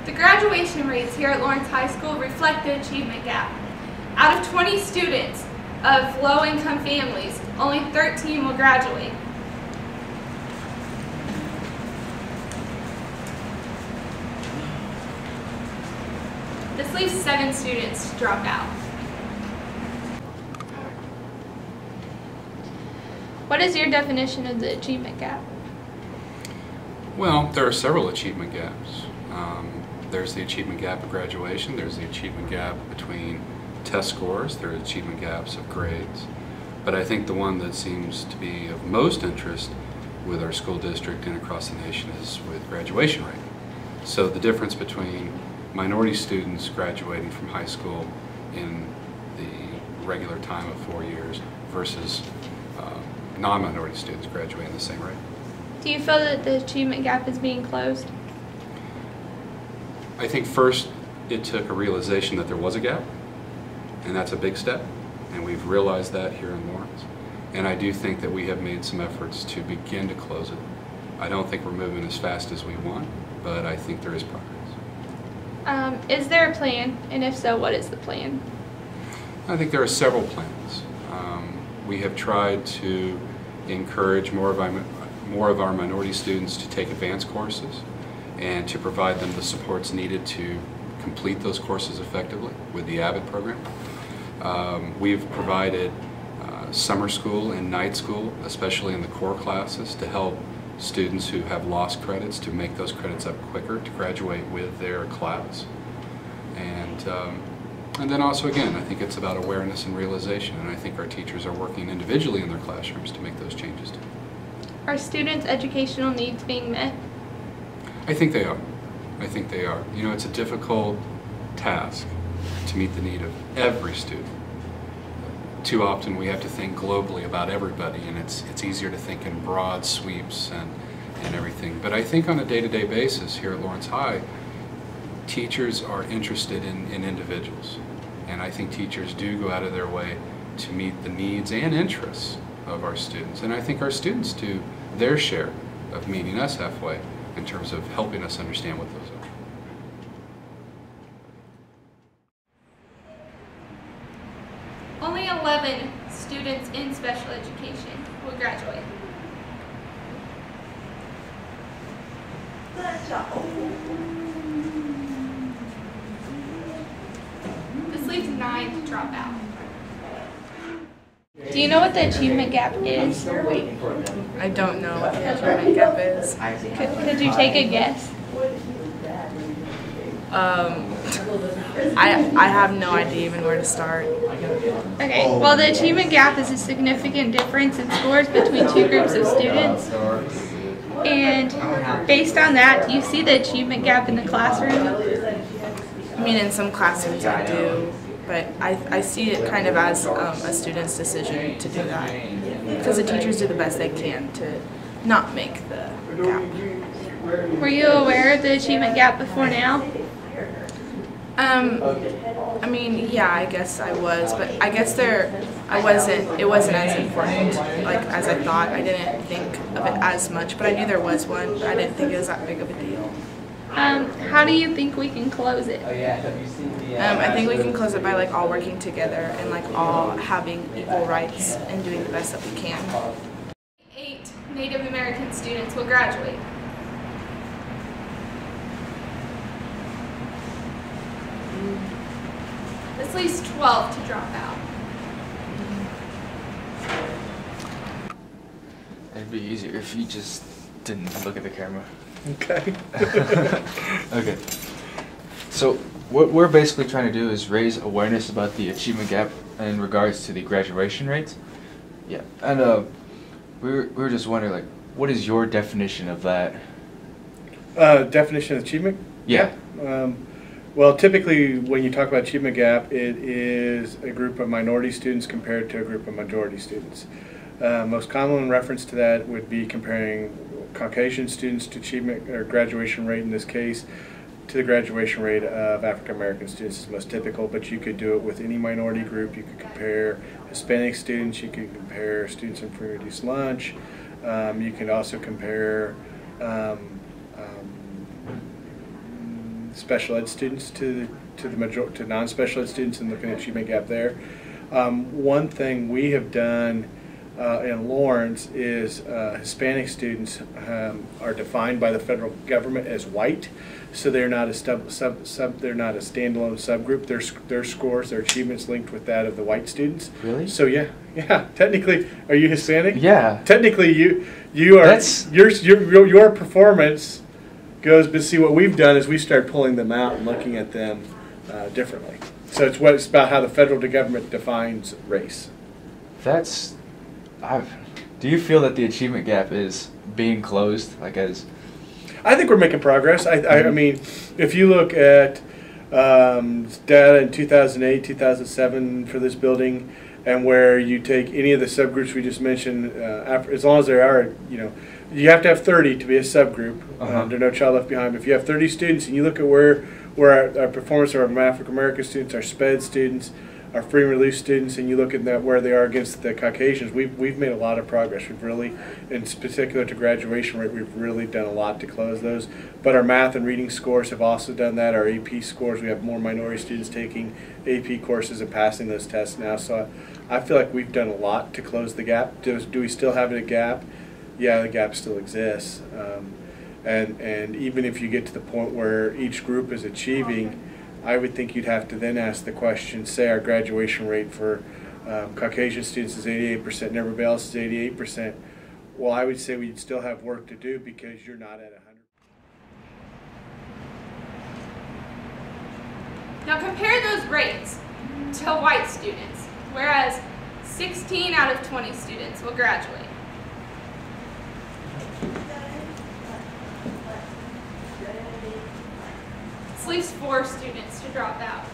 The graduation rates here at Lawrence High School reflect the achievement gap. Out of 20 students of low-income families, only 13 will graduate. This leaves 7 students to drop out. What is your definition of the achievement gap? Well, there are several achievement gaps. There's the achievement gap of graduation, there's the achievement gap between test scores, there are achievement gaps of grades. But I think the one that seems to be of most interest with our school district and across the nation is with graduation rate. So the difference between minority students graduating from high school in the regular time of 4 years versus non-minority students graduating the same rate. Do you feel that the achievement gap is being closed? I think first it took a realization that there was a gap, and that's a big step, and we've realized that here in Lawrence. And I do think that we have made some efforts to begin to close it. I don't think we're moving as fast as we want, but I think there is progress. Is there a plan, and if so, what is the plan? I think there are several plans. We have tried to encourage more of our minority students to take advanced courses and to provide them the supports needed to complete those courses effectively with the AVID program. We've provided summer school and night school, especially in the core classes, to help students who have lost credits to make those credits up quicker to graduate with their class. And then also, again, I think it's about awareness and realization, and I think our teachers are working individually in their classrooms to make those changes too. Are students' educational needs being met? I think they are. I think they are. You know, it's a difficult task to meet the need of every student. Too often we have to think globally about everybody, and it's easier to think in broad sweeps and everything. But I think on a day-to-day basis here at Lawrence High, teachers are interested in individuals, and I think teachers do go out of their way to meet the needs and interests of our students, and I think our students do their share of meeting us halfway in terms of helping us understand what those are. Only 11 students in special education will graduate. This leaves 9 to drop out. Do you know what the achievement gap is? I don't know what the achievement gap is. Could you take a guess? I have no idea even where to start. Okay, well, the achievement gap is a significant difference in scores between 2 groups of students. And based on that, do you see the achievement gap in the classroom? I mean, in some classrooms I do, but I see it kind of as a student's decision to do that. Because the teachers do the best they can to not make the gap. Were you aware of the achievement gap before now? I mean, yeah, I guess I was, but I guess it wasn't as important, like, as I thought. I didn't think of it as much, but I knew there was one, but I didn't think it was that big of a deal. How do you think we can close it? I think we can close it by, like, all working together and, like, all having equal rights and doing the best that we can. 8 Native American students will graduate. This leaves 12 to drop out. It'd be easier if you just didn't look at the camera. Okay. Okay. So what we're basically trying to do is raise awareness about the achievement gap in regards to the graduation rates. Yeah. And we were just wondering, like, what is your definition of that? Definition of achievement? Yeah. Well, typically when you talk about achievement gap, it is a group of minority students compared to a group of majority students. Most common reference to that would be comparing Caucasian students to achievement or graduation rate in this case to the graduation rate of African American students is most typical, but you could do it with any minority group. You could compare Hispanic students, you could compare students in free reduced lunch, you can also compare special ed students to non-special ed students and looking at achievement gap there. One thing we have done in Lawrence is Hispanic students are defined by the federal government as white, so they're not a they're not a standalone subgroup. Their scores, their achievements linked with that of the white students. Really? So yeah. Technically, are you Hispanic? Yeah. Technically, you are. Your performance goes. But see, what we've done is we start pulling them out and looking at them differently. So it's about how the federal government defines race. Do you feel that the achievement gap is being closed? I think we're making progress. I mean, if you look at data in 2008, 2007 for this building, and where you take any of the subgroups we just mentioned, as long as there are, you have to have 30 to be a subgroup. There's no child left behind. But if you have 30 students, and you look at where our performance of our African American students, our SPED students, our free and relief students, and you look at that where they are against the Caucasians, we've made a lot of progress. We've really, in particular to graduation rate, we've really done a lot to close those. But our math and reading scores have also done that. Our AP scores, we have more minority students taking AP courses and passing those tests now. So I feel like we've done a lot to close the gap. Do we still have a gap? Yeah, the gap still exists. And even if you get to the point where each group is achieving, I would think you'd have to then ask the question, say our graduation rate for Caucasian students is 88% and everybody else is 88%. Well, I would say we'd still have work to do because you're not at 100. Now compare those rates to white students, whereas 16 out of 20 students will graduate. This leaves 4 students to drop out.